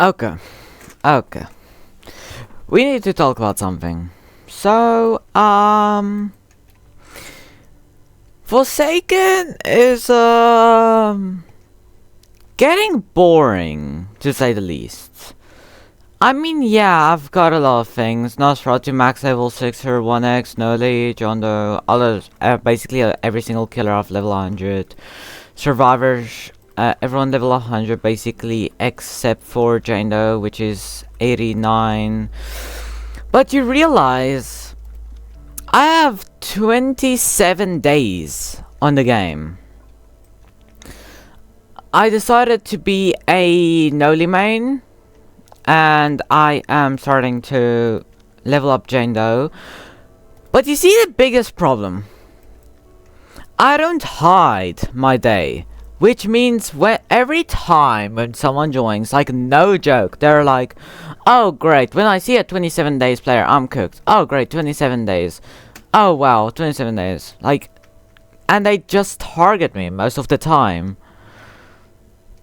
Okay. Okay. We need to talk about something. So, Forsaken is, getting boring, to say the least. I mean, yeah, I've got a lot of things. Nosferatu max level 6 or 1x, no leech, on the others, basically every single killer of level 100. Survivors, everyone level 100 basically, except for Jane Doe, which is 89. But you realize, I have 27 days on the game. I decided to be a Noli main. And I am starting to level up Jane Doe. But you see the biggest problem? I don't hide my day. Which means every time when someone joins, like no joke, they're like, oh great, when I see a 27 days player, I'm cooked. Oh great, 27 days. Oh wow, 27 days. Like, and they just target me most of the time.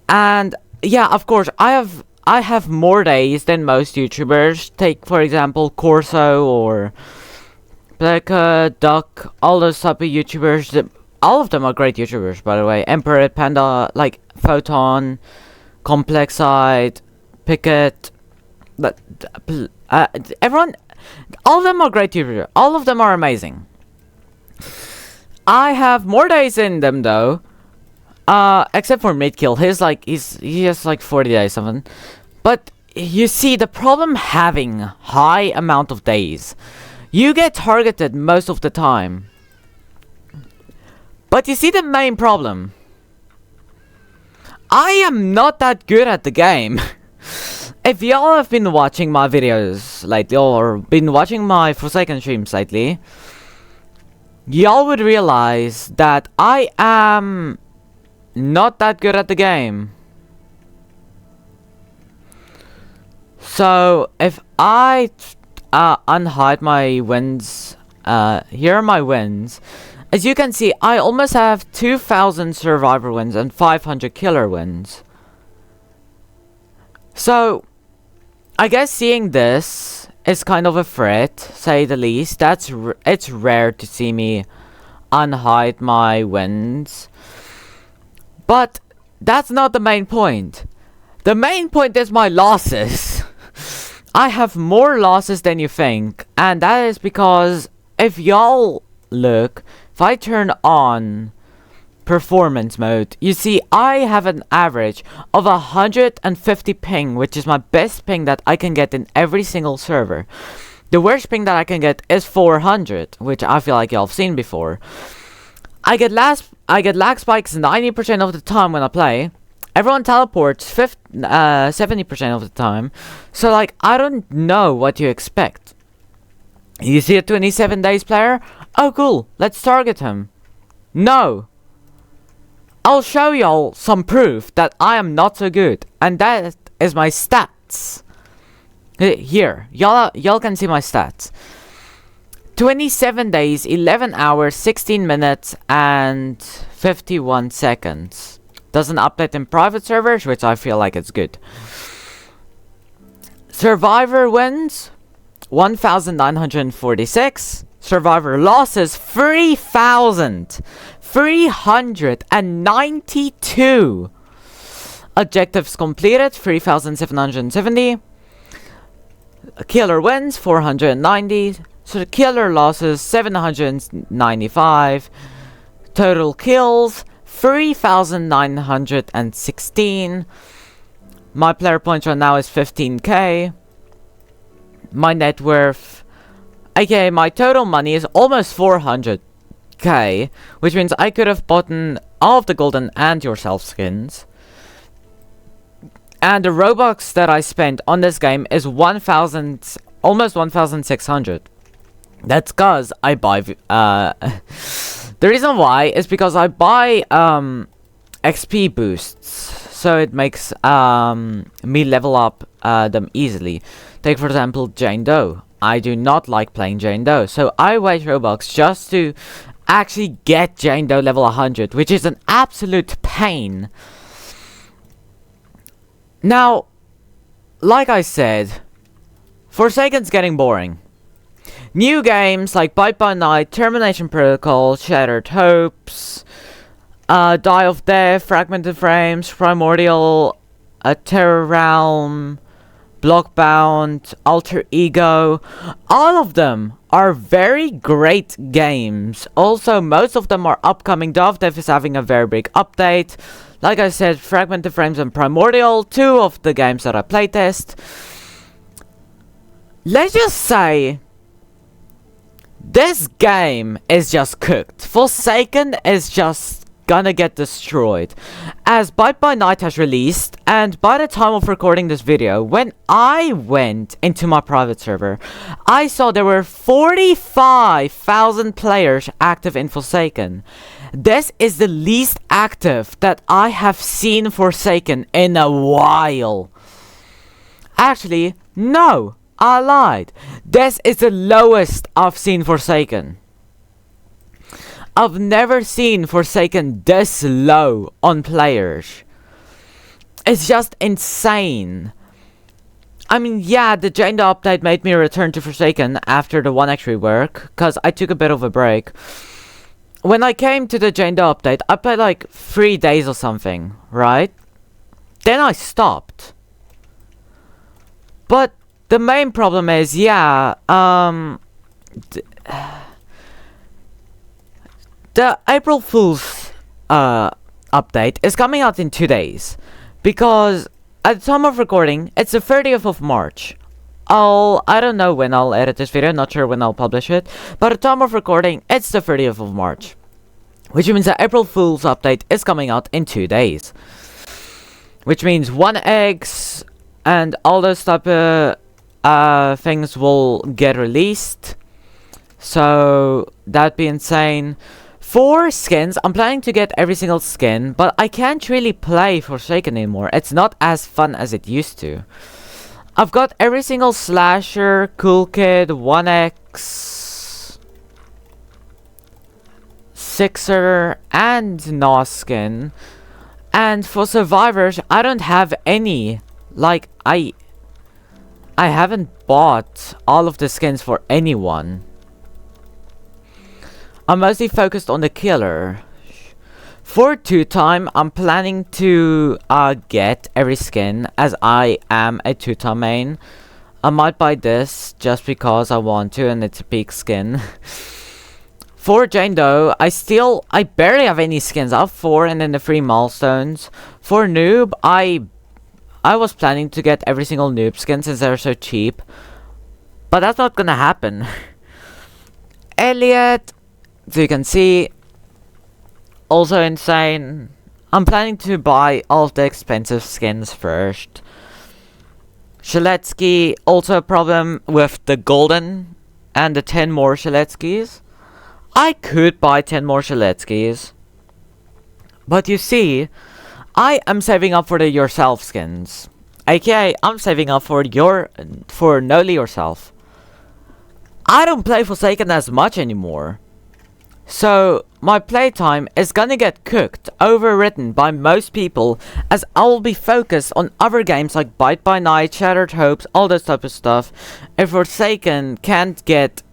And yeah, of course, I have more days than most YouTubers. Take, for example, Corso or Bleka, Duck, all those type of YouTubers. All of them are great YouTubers, by the way. Emperor, Panda, like Photon, Complexite, Picket. Everyone, all of them are great YouTubers. All of them are amazing. I have more days in them though. Except for Midkill, he has like 40 days something. But you see, the problem having high amount of days, you get targeted most of the time. But you see the main problem. I am not that good at the game. If y'all have been watching my videos lately, or been watching my Forsaken streams lately, y'all would realize that I am not that good at the game. So if I unhide my wins, here are my wins. As you can see, I almost have 2,000 survivor wins and 500 killer wins. So I guess seeing this is kind of a threat, say the least. It's rare to see me unhide my wins. But that's not the main point. The main point is my losses. I have more losses than you think. And that is because if y'all look, if I turn on performance mode, you see I have an average of 150 ping, which is my best ping that I can get in every single server. The worst ping that I can get is 400, which I feel like y'all have seen before. I get lag spikes 90% of the time when I play. Everyone teleports 70% of the time. So like, I don't know what you expect. You see a 27 days player? Oh cool, let's target him. No. I'll show y'all some proof that I am not so good. And that is my stats. Here, y'all can see my stats. 27 days, 11 hours, 16 minutes, and 51 seconds. Doesn't update in private servers, which I feel like it's good. Survivor wins 1,946. Survivor losses 3,392. Objectives completed 3,770. Killer wins 490. So the killer losses 795. Total kills 3,916. My player points right now is 15k. My net worth, aka my total money, is almost 400k, which means I could have bought all of the golden and yourself skins. And the Robux that I spent on this game is almost 1,600. That's cause I buy the reason why is because I buy XP boosts, so it makes me level up them easily. Take for example Jane Doe. I do not like playing Jane Doe, so I waste Robux just to actually get Jane Doe level 100, which is an absolute pain. Now, like I said, Forsaken's getting boring. New games like Bite by Night, Termination Protocol, Shattered Hopes, Die of Death, Fragmented Frames, Primordial, Terror Realm, Blockbound, Alter Ego, all of them are very great games. Also, most of them are upcoming. Die of Death is having a very big update. Like I said, Fragmented Frames and Primordial, two of the games that I playtest. Let's just say, this game is just cooked. Forsaken is just gonna get destroyed, as Bite by Night has released, and by the time of recording this video, when I went into my private server, I saw there were 45,000 players active in Forsaken. This is the least active that I have seen Forsaken in a while. Actually, no, I lied. This is the lowest I've seen Forsaken. I've never seen Forsaken this low on players. It's just insane. I mean, yeah, the Jane Doe update made me return to Forsaken after the 1x rework, because I took a bit of a break. When I came to the Jane Doe update, I played like 3 days or something, right? Then I stopped. But the main problem is, yeah, the April Fool's update is coming out in 2 days, because at the time of recording, it's the 30th of March. I don't know when I'll edit this video, not sure when I'll publish it, but at the time of recording, it's the 30th of March. Which means the April Fool's update is coming out in 2 days. Which means 1x and all those type of things will get released. So, that'd be insane. For skins, I'm planning to get every single skin, but I can't really play Forsaken anymore. It's not as fun as it used to. I've got every single Slasher, Cool Kid, 1x, Sixer, and Nos skin. And for survivors, I don't have any. Like, I haven't bought all of the skins for anyone. I'm mostly focused on the killer. For 2-time, I'm planning to get every skin, as I am a 2-time main. I might buy this just because I want to, and it's a peak skin. For Jane Doe, I barely have any skins. I have 4 and then the 3 milestones. For Noob, I was planning to get every single Noob skin since they're so cheap. But that's not gonna happen. Elliot, so you can see, also insane. I'm planning to buy all of the expensive skins first. Shaletsky, also a problem with the golden and the 10 more Shaletskys. I could buy 10 more Shaletskys. But you see, I am saving up for the yourself skins. AKA, I'm saving up for Noli yourself. I don't play Forsaken as much anymore. So, my playtime is gonna get cooked, overwritten by most people, as I will be focused on other games like Bite by Night, Shattered Hopes, all this type of stuff. And Forsaken can't get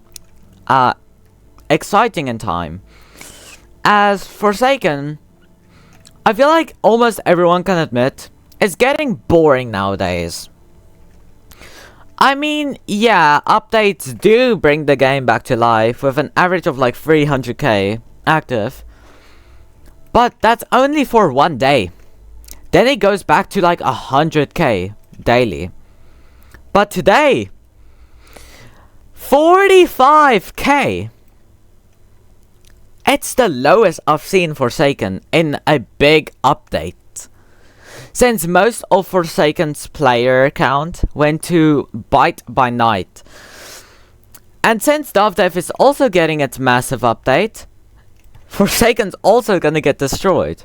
exciting in time. As Forsaken, I feel like almost everyone can admit, it's getting boring nowadays. I mean, yeah, updates do bring the game back to life with an average of like 300k active. But that's only for 1 day. Then it goes back to like 100k daily. But today, 45k. It's the lowest I've seen Forsaken in a big update. Since most of Forsaken's player count went to Bite by Night. And since Die of Death is also getting its massive update, Forsaken's also gonna get destroyed.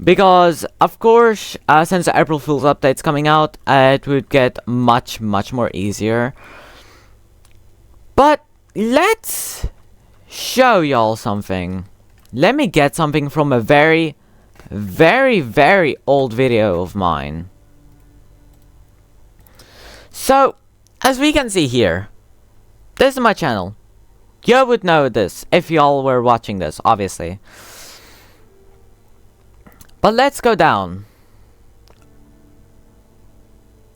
Because, of course, since the April Fool's update's coming out, it would get much more easier. But, let's show y'all something. Let me get something from a very old video of mine. So, as we can see here, this is my channel. You would know this if y'all were watching this, obviously. But let's go down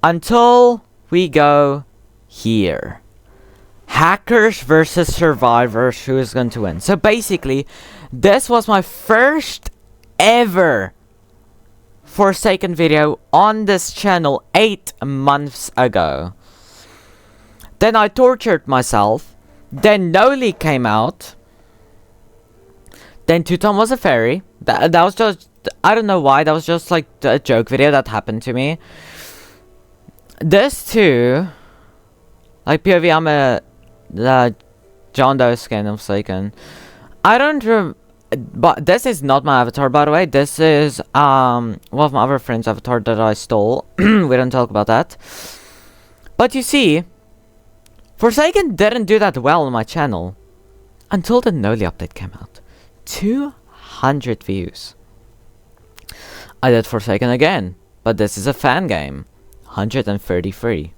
until we go here. Hackers versus survivors, who is going to win? So basically, this was my first ever Forsaken video on this channel 8 months ago. Then I tortured myself. Then Noli came out. Then Tutom was a fairy. That was just, I don't know why, that was just like a joke video that happened to me. This too, like POV, I'm a John Doe skin of Forsaken. I don't but this is not my avatar, by the way. This is one of my other friends' avatar that I stole. We don't talk about that. But you see, Forsaken didn't do that well on my channel until the Noli update came out. 200 views. I did Forsaken again, but this is a fan game. 133.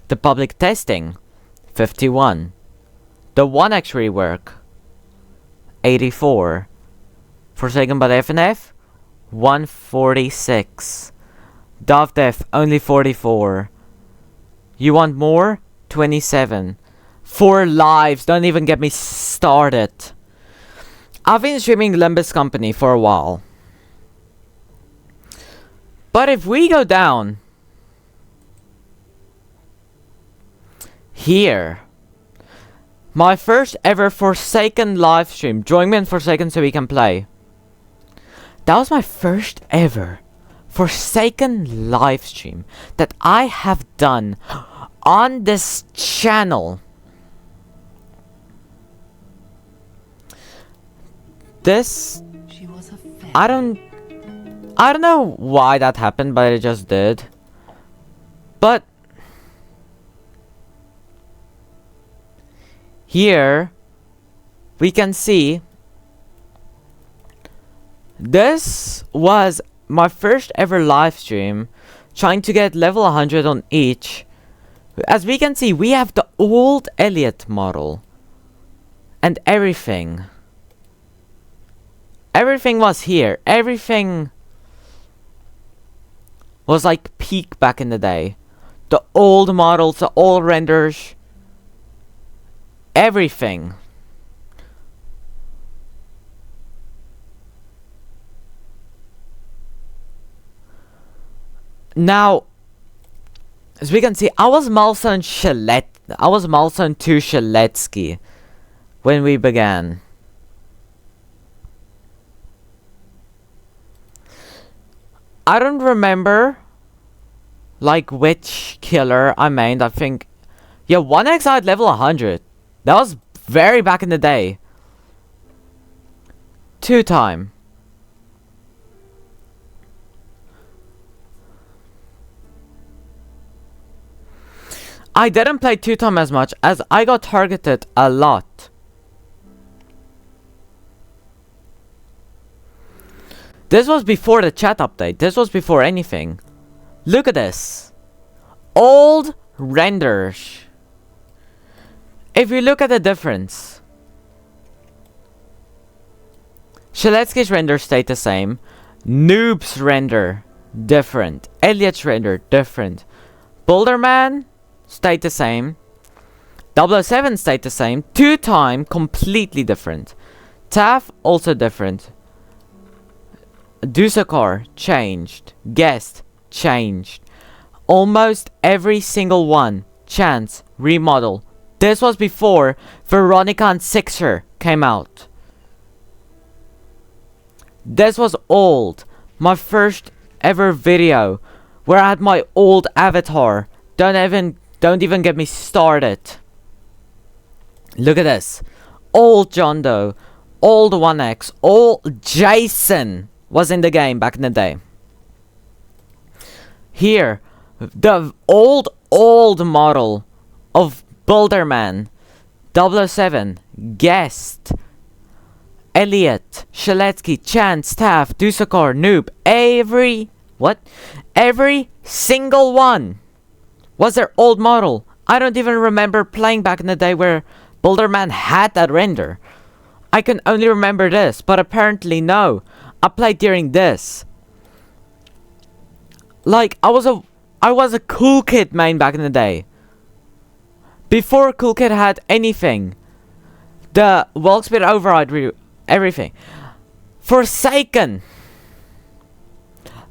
The public testing, 51. The 1x rework, 84. Forsaken by the FNF, 146. Dove Death, only 44. You want more? 27. 4 lives, don't even get me started. I've been streaming Limbus Company for a while. But if we go down here, my first ever Forsaken live stream. Join me in Forsaken so we can play. That was my first ever Forsaken live stream that I have done on this channel. This, I don't know why that happened, but it just did. But here we can see this was my first ever live stream trying to get level 100 on each. As we can see, we have the old Elliot model and everything. Everything was here. Everything was like peak back in the day. The old models, the old renders, everything. Now, as we can see, I was milestone 2 Shaletsky when we began. I don't remember like which killer I mained. I think, yeah, 1x I had level 100. That was very back in the day. 2 time. I didn't play 2 time as much as I got targeted a lot. This was before the chat update. This was before anything. Look at this. Old renders. If you look at the difference, Shaletsky's render stayed the same. Noob's render, different. Elliot's render, different. Boulderman stayed the same. 007 stayed the same. 2 time, completely different. Taff, also different. Dusakar, changed. Guest, changed. Almost every single one. Chance, remodel. This was before Veronica and Sixer came out. This was old. My first ever video where I had my old avatar. Don't even get me started. Look at this. Old John Doe. Old 1x. Old Jason was in the game back in the day. Here, the old model of Boulderman, 007, Guest, Elliot, Shaletsky, Chance, Taff, Dusakar, Noob, every single one was their old model. I don't even remember playing back in the day where Boulderman had that render. I can only remember this, but apparently no. I played during this. Like, I was a Cool Kid main back in the day. Before Cool Kid had anything. The Walk Speed Override, everything. Forsaken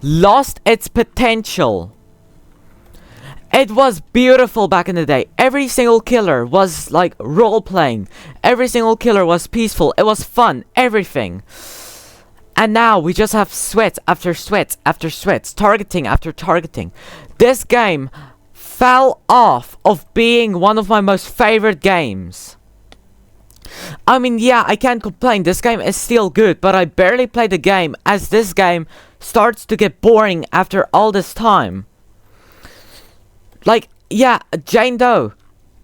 lost its potential. It was beautiful back in the day. Every single killer was like role-playing. Every single killer was peaceful. It was fun. Everything. And now we just have sweats after sweats after sweats. Targeting after targeting. This game fell off of being one of my most favorite games. I mean, yeah, I can't complain. This game is still good, but I barely play the game as this game starts to get boring after all this time. Like, yeah, Jane Doe.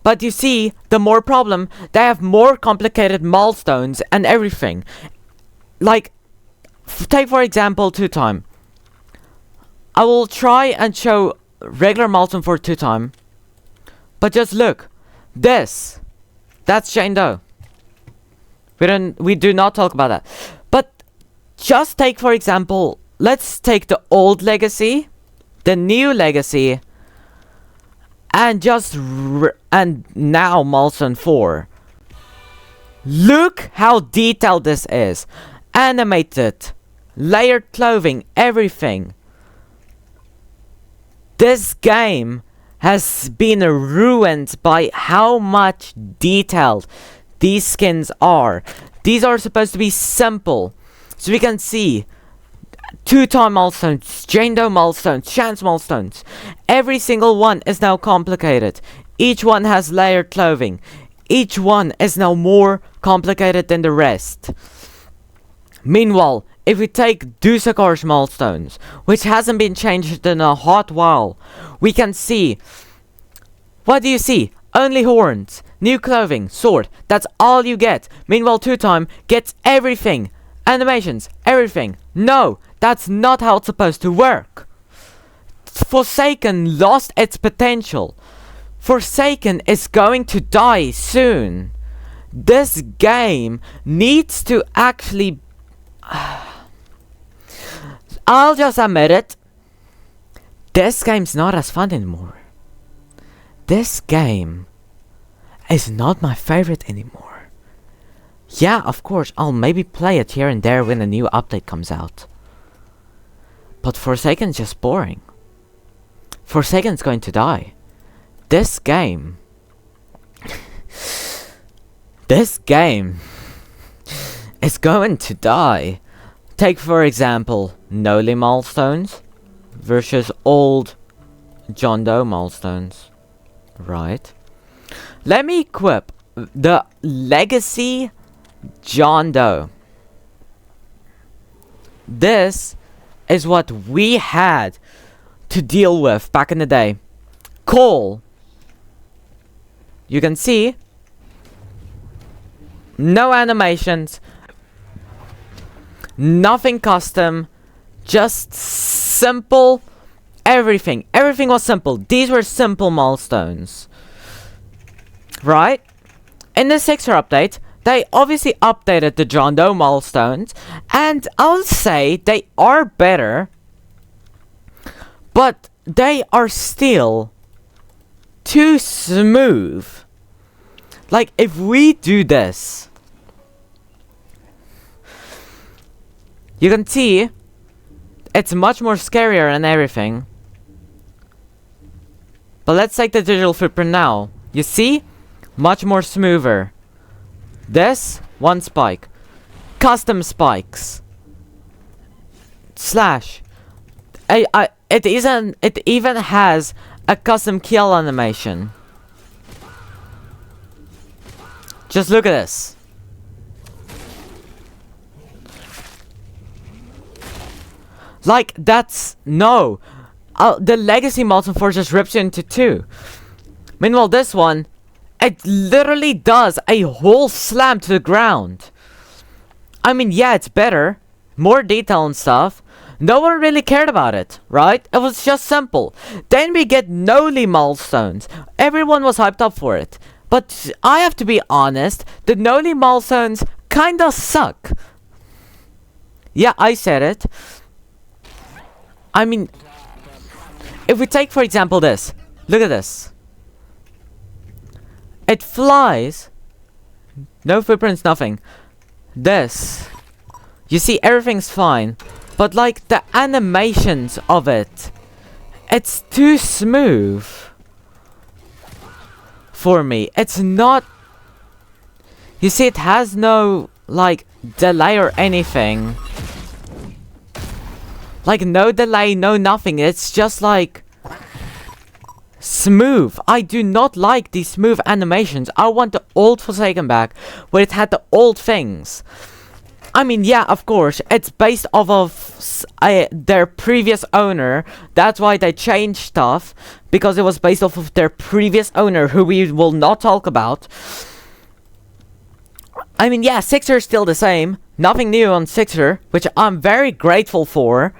But you see, the more problem, they have more complicated milestones and everything. Like, take for example 2-time. I will try and show regular milestone for 2-time. But just look. This. That's Jane Doe. We do not talk about that. But just take for example, let's take the old legacy, the new legacy, and and now milestone 4. Look how detailed this is. Animated, layered clothing, everything. This game has been ruined by how much detailed these skins are. These are supposed to be simple. So we can see 2-time milestones, Jane Doe milestones, chance milestones. Every single one is now complicated. Each one has layered clothing. Each one is now more complicated than the rest. Meanwhile, if we take Dusakar's milestones, which hasn't been changed in a hot while, we can see... What do you see? Only horns, new clothing, sword. That's all you get. Meanwhile, 2-time gets everything. Animations, everything. No, that's not how it's supposed to work. Forsaken lost its potential. Forsaken is going to die soon. This game needs to actually... I'll just admit it. This game's not as fun anymore. This game is not my favorite anymore. Yeah, of course, I'll maybe play it here and there when a new update comes out. But Forsaken's just boring. Forsaken's going to die. This game... this game is going to die. Take for example, Noli milestones versus old John Doe milestones. Right. Let me equip the Legacy John Doe. This is what we had to deal with back in the day. Cole. You can see. No animations. Nothing custom. Just simple. Everything. Everything was simple. These were simple milestones. Right? In the 6er update, they obviously updated the John Doe milestones. And I'll say they are better. But they are still too smooth. Like, if we do this, you can see it's much more scarier and everything. But let's take the digital footprint now. You see? Much more smoother. This, one spike. Custom spikes. Slash. It even has a custom kill animation. Just look at this. Like, that's... No. The Legacy Molten Force just rips you into 2. Meanwhile, this one, it literally does a whole slam to the ground. I mean, yeah, it's better. More detail and stuff. No one really cared about it, right? It was just simple. Then we get Noli milestones. Everyone was hyped up for it. But I have to be honest, the Noli milestones kinda suck. Yeah, I said it. I mean, if we take for example this. Look at this. It flies. No footprints, nothing. This. You see, everything's fine. But like the animations of it, it's too smooth for me. It's not. You see, it has no like delay or anything. Like no delay, no nothing. It's just like smooth. I do not like these smooth animations. I want the old Forsaken back, where it had the old things. I mean, yeah, of course, it's based off of their previous owner. That's why they changed stuff, because it was based off of their previous owner, who we will not talk about. I mean, yeah, Sixer is still the same. Nothing new on Sixer, which I'm very grateful for.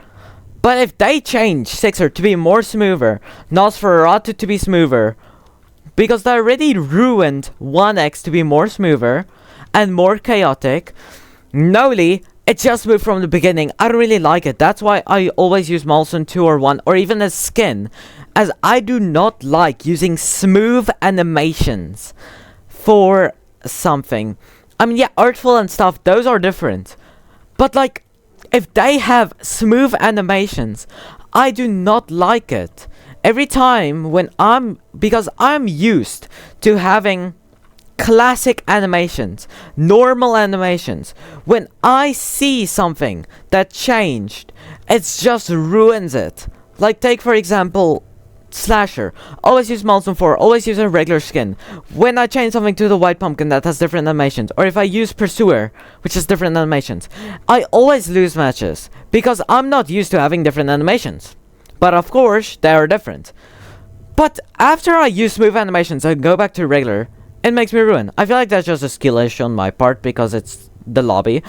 But if they change Sixer to be more smoother, Nosferatu to be smoother, because they already ruined 1x to be more smoother and more chaotic. Noli, it just moved from the beginning. I don't really like it. That's why I always use Malson 2 or 1 or even a skin, as I do not like using smooth animations for something. I mean, yeah, artful and stuff, those are different. But like, if they have smooth animations, I do not like it. Every time when because I'm used to having classic animations, normal animations. When I see something that changed, it just ruins it. Like take for example Slasher. Always use Malson 4, always use a regular skin. When I change something to the White Pumpkin that has different animations, or if I use Pursuer, which has different animations, I always lose matches, because I'm not used to having different animations. But of course, they are different. But after I use smooth animations and go back to regular, it makes me ruin. I feel like that's just a skill issue on my part because it's the lobby.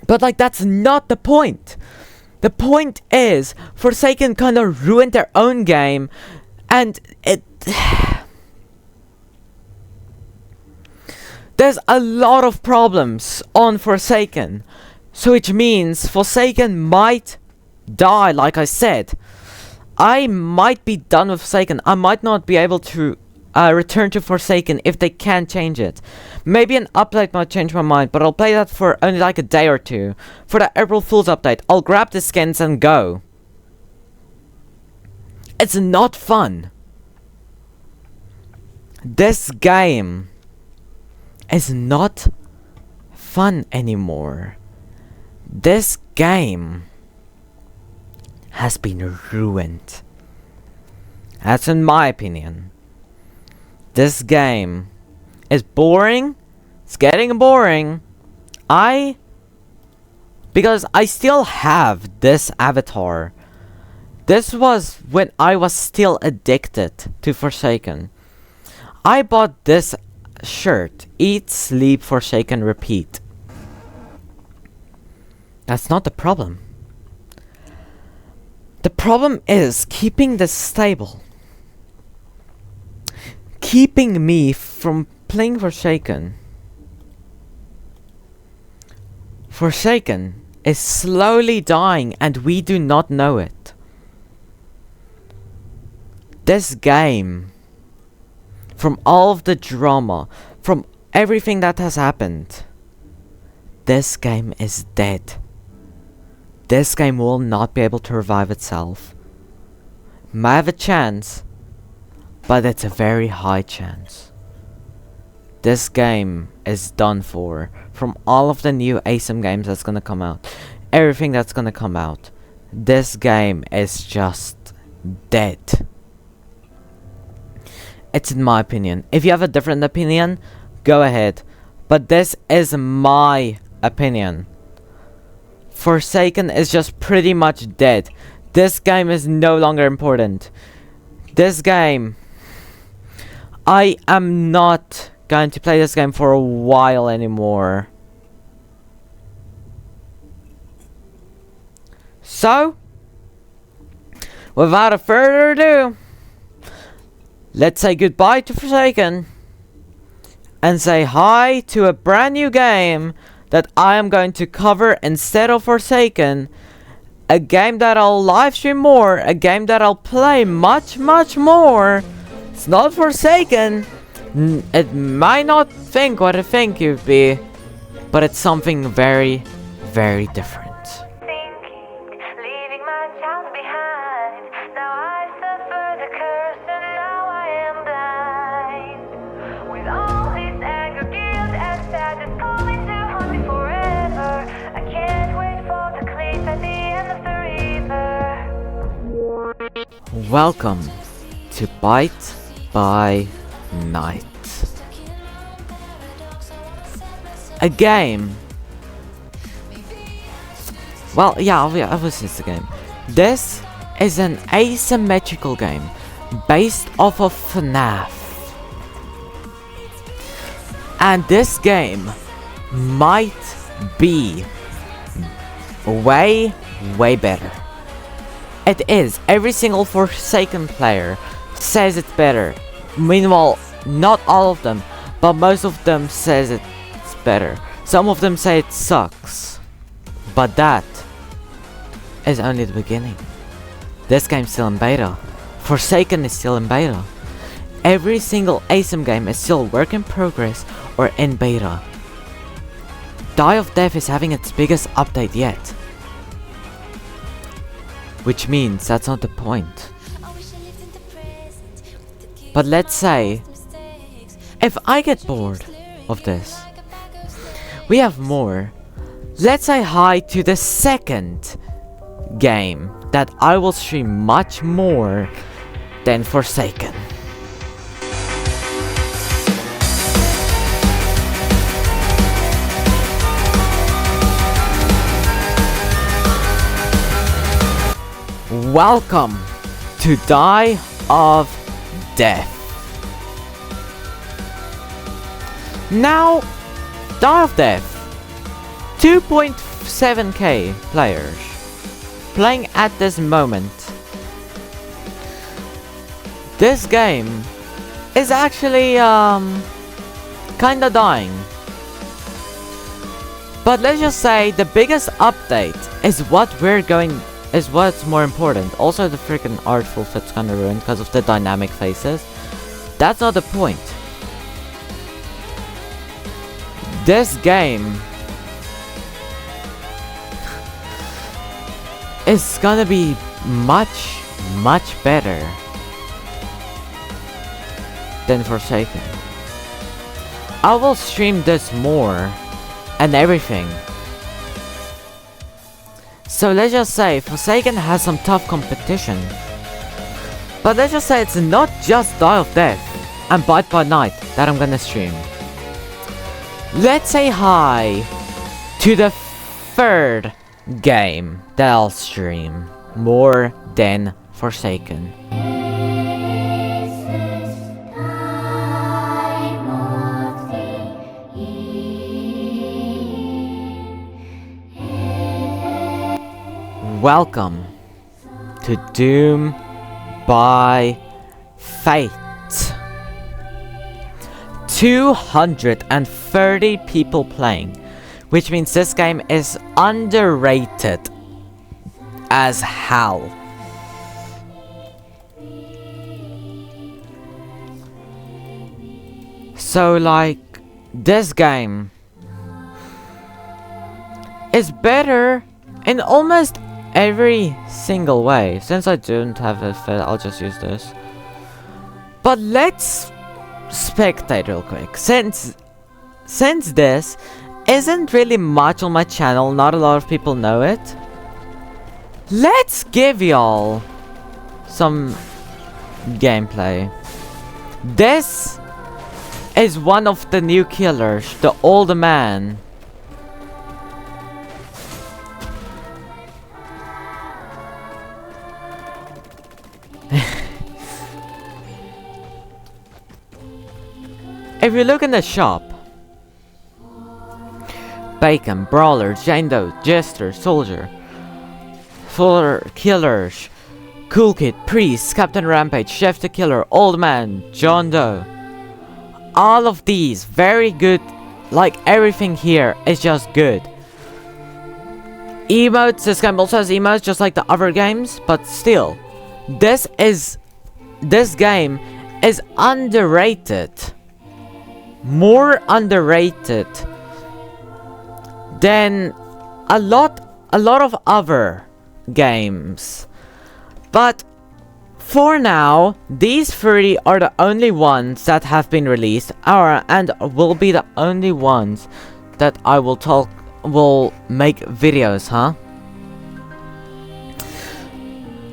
But like, that's not the point. The point is, Forsaken kind of ruined their own game, and it... There's a lot of problems on Forsaken, so which means Forsaken might die, like I said. I might be done with Forsaken. I might not be able to return to Forsaken if they can't change it. Maybe an update might change my mind, but I'll play that for only like a day or two. For the April Fool's update, I'll grab the skins and go. It's not fun. This game is not fun anymore. This game has been ruined. That's in my opinion. This game is boring. It's getting boring. Because I still have this avatar. This was when I was still addicted to Forsaken. I bought this shirt. Eat, sleep, Forsaken, repeat. That's not the problem. The problem is keeping this stable. Keeping me from playing Forsaken. Forsaken is slowly dying and we do not know it. This game, from all of the drama, from everything that has happened, this game is dead. This game will not be able to revive itself. Might have a chance, but it's a very high chance. This game is done for. From all of the new asym games that's gonna come out, everything that's gonna come out, this game is just dead. It's in my opinion. If you have a different opinion, go ahead. But this is my opinion. Forsaken is just pretty much dead. This game is no longer important. This game, I am not going to play this game for a while anymore. So, without a further ado, let's say goodbye to Forsaken and say hi to a brand new game that I am going to cover instead of Forsaken. A game that I'll live stream more, a game that I'll play much more. It's not Forsaken. It might not think what I think it would be, but it's something very different. Leaving my child behind. Now I suffer the curse and now I am blind. With all this anger, guilt and sadness calling to haunt me forever. I can't wait for the cliff at the end of the river. Welcome to Bite by Night. A game. Well, yeah, obviously it's a game. This is an asymmetrical game based off of FNAF. And this game might be way better. It is. Every single Forsaken player says it's better. Meanwhile, not all of them, but most of them says it's better. Some of them say it sucks. But that is only the beginning. This game's still in beta. Forsaken is still in beta. Every single asym game is still work in progress or in beta. Die of Death is having its biggest update yet. Which means that's not the point. But let's say, if I get bored of this, we have more. Let's say hi to the second game that I will stream much more than Forsaken. Welcome to Die of Death. Now, Die of Death, 2.7k players playing at this moment. This game is actually kinda dying. But let's just say the biggest update is what's more important. Also the freaking artful fit's kinda ruined because of the dynamic faces. That's not the point. This game is gonna be much better than Forsaken. I will stream this more and everything. So let's just say Forsaken has some tough competition. But let's just say it's not just Die of Death and Bite by Night that I'm gonna stream. Let's say hi to the third game that I'll stream more than Forsaken. Welcome to Doom by Fate. 230 people playing, which means this game is underrated as hell. So like, this game is better in almost every single way. Since I don't have a fit, I'll just use this. But let's spectate real quick. Since this isn't really much on my channel, not a lot of people know it, let's give y'all some gameplay. This is one of the new killers, the old man. If you look in the shop, Bacon, Brawler, Jane Doe, Jester, Soldier, Fuller Killers, Cool Kid, Priest, Captain Rampage, Chef the Killer, Old Man, John Doe. All of these very good. Like everything here is just good. Emotes, this game also has emotes just like the other games, but still, this game is underrated. More underrated than a lot of other games. But for now, these 30 are the only ones that have been released, and will be the only ones that I will make videos, huh?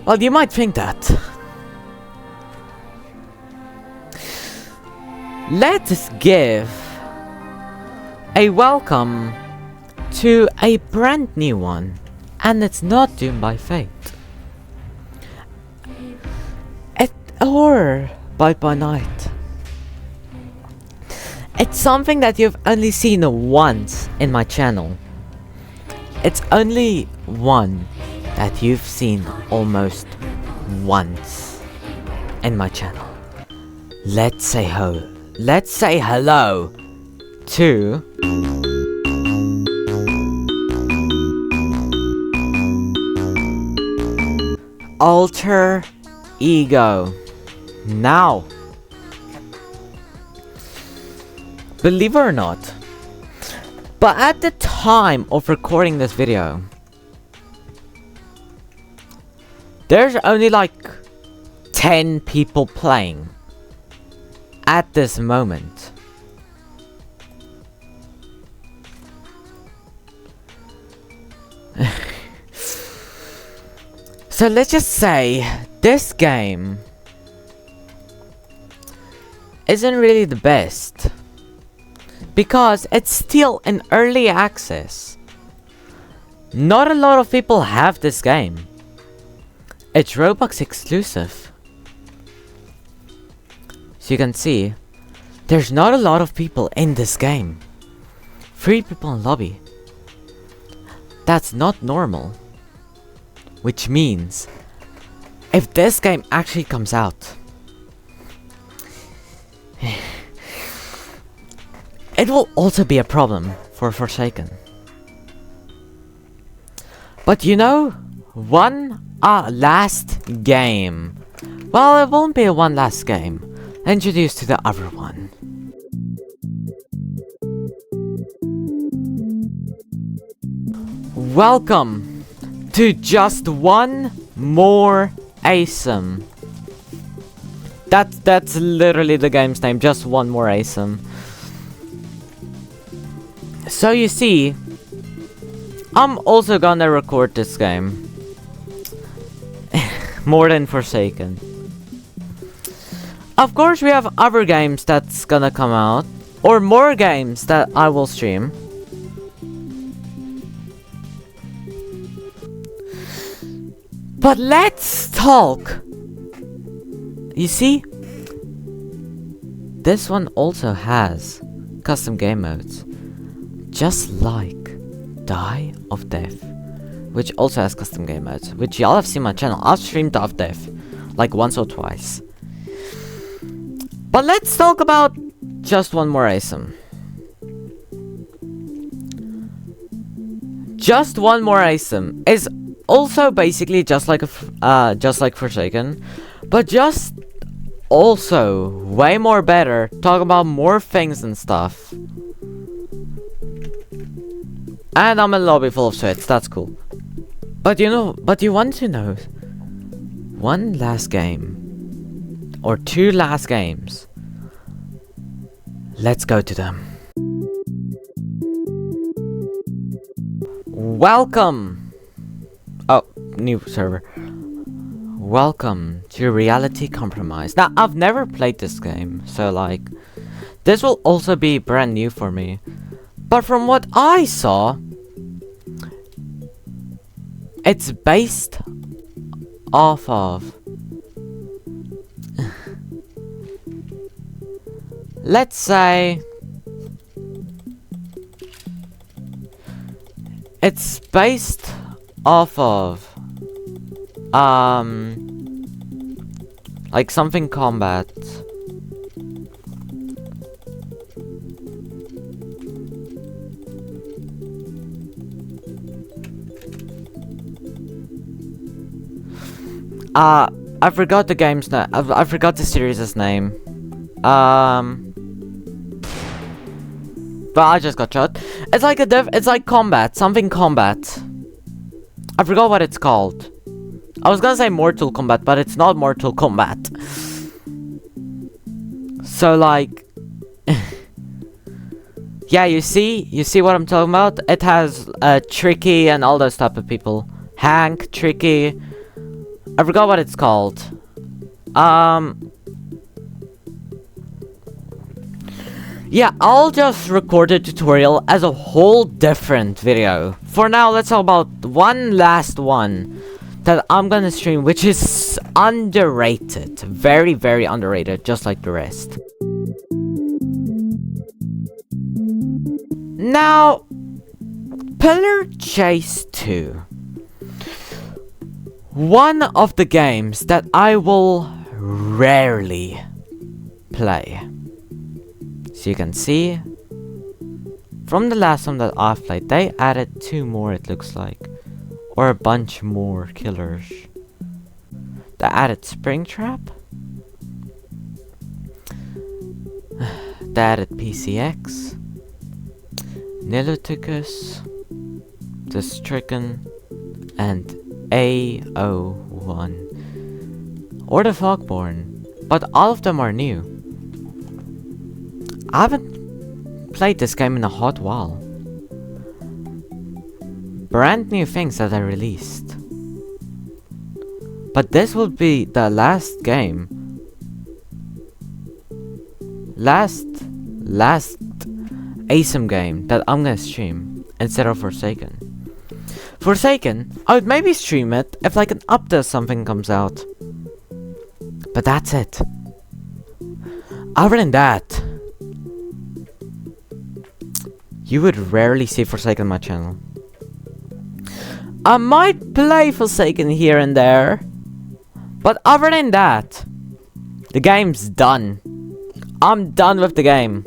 Well, you might think that. Let's give a welcome to a brand new one, and it's not Doomed by Fate. Or Bite by Night. It's something that you've only seen once in my channel. It's only one that you've seen almost once in my channel. Let's say hello to Alter Ego. Now, believe it or not, but at the time of recording this video, there's only like 10 people playing at this moment. So let's just say this game isn't really the best because it's still in early access. Not a lot of people have this game. It's Roblox exclusive. So you can see, there's not a lot of people in this game. 3 people in lobby. That's not normal. Which means, if this game actually comes out, it will also be a problem for Forsaken. But you know, one last game. Well, it won't be a one last game. Introduced to the other one. Welcome to just one more asym. That's literally the game's name, just one more asym. So you see, I'm also gonna record this game. More than Forsaken. Of course we have other games that's gonna come out, or more games that I will stream. But let's talk. You see, this one also has custom game modes, just like Die of Death, which also has custom game modes, which y'all have seen my channel. I've streamed Die of Death like once or twice. But let's talk about just one more asym. Just one more asym is also basically just like Forsaken, but just also way more better. Talk about more things and stuff. And I'm in a lobby full of sweats. That's cool. But you want to know one last game or two last games. Let's go to them. Welcome. Oh, new server. Welcome to Reality Compromise. Now, I've never played this game, so like, this will also be brand new for me. But from what I saw, it's based off of... let's say... it's based off of Like something combat. I forgot the game's name. I forgot the series' name. But I just got shot. It's like it's like combat. Something combat. I forgot what it's called. I was gonna say Mortal Kombat, but it's not Mortal Kombat. So like, yeah, you see what I'm talking about? It has Tricky and all those type of people. Hank, Tricky. I forgot what it's called. Yeah, I'll just record a tutorial as a whole different video. For now, let's talk about one last one that I'm gonna stream, which is underrated. Very, very underrated, just like the rest. Now, Pillar Chase 2. One of the games that I will rarely play. So you can see, from the last one that I've played, they added 2 more, it looks like. Or a bunch more killers. They added Springtrap. They added PCX. Niloticus. The Stricken. And A01. Or the Fogborn. But all of them are new. I haven't played this game in a hot while. Brand new things that I released. But this will be the last game. Last asym game that I'm gonna stream instead of Forsaken. Forsaken, I would maybe stream it if like an update or something comes out. But that's it. Other than that, you would rarely see Forsaken on my channel. I might play Forsaken here and there, but other than that, the game's done. I'm done with the game.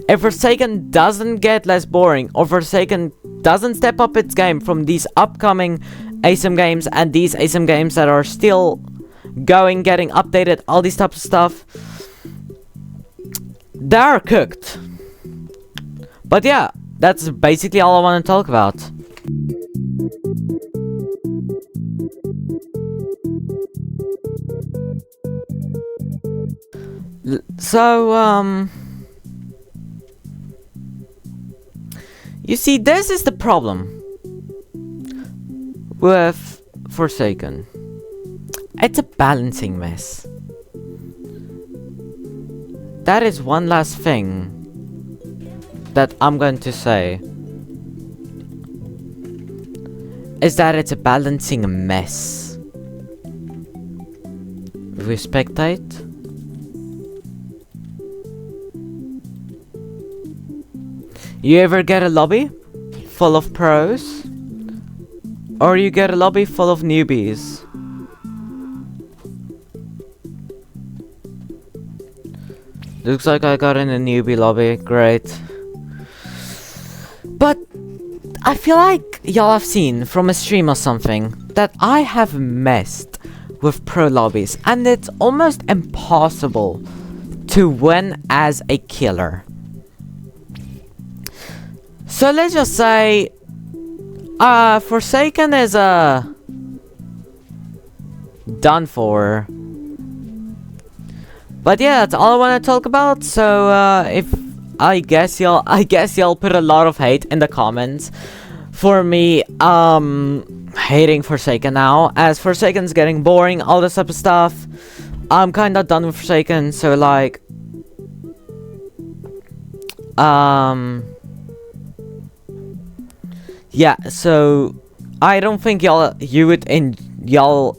If Forsaken doesn't get less boring, or Forsaken doesn't step up its game from these upcoming asym games and these asym games that are still going, getting updated, all these types of stuff, they're cooked. But yeah, that's basically all I want to talk about. You see, this is the problem with Forsaken. It's a balancing mess. That is one last thing that I'm going to say. Is that it's a balancing mess. We spectate. You ever get a lobby full of pros? Or you get a lobby full of newbies? Looks like I got in a newbie lobby, great. But I feel like y'all have seen from a stream or something that I have messed with pro lobbies, and it's almost impossible to win as a killer. So let's just say Forsaken is done for. But yeah, that's all I want to talk about. So if I guess y'all put a lot of hate in the comments for me hating Forsaken now, as Forsaken's getting boring, all this type of stuff. I'm kinda done with Forsaken, so like yeah, so I don't think y'all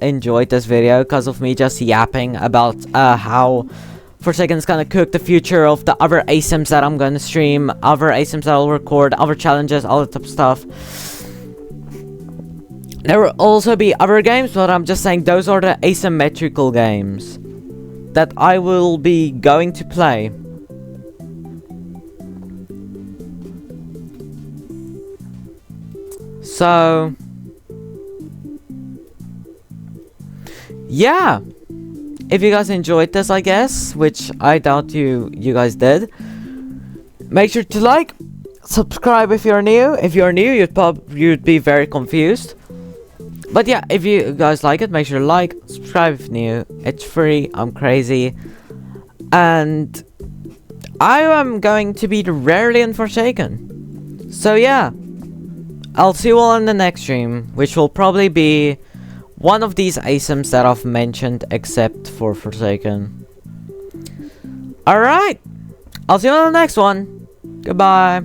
enjoyed this video because of me just yapping about how Forsaken's gonna cook the future of the other asyms that I'm gonna stream, other asyms that I'll record, other challenges, all that type of stuff. There will also be other games, but I'm just saying those are the asymmetrical games that I will be going to play. So yeah, if you guys enjoyed this, I guess, which I doubt you guys did, make sure to like, subscribe if you're new. If you're new, you'd be very confused. But yeah, if you guys like it, make sure to like, subscribe if new. It's free. I'm crazy, and I am going to be rarely unforsaken. So yeah, I'll see you all in the next stream, which will probably be one of these asyms that I've mentioned, except for Forsaken. Alright, I'll see you on the next one. Goodbye.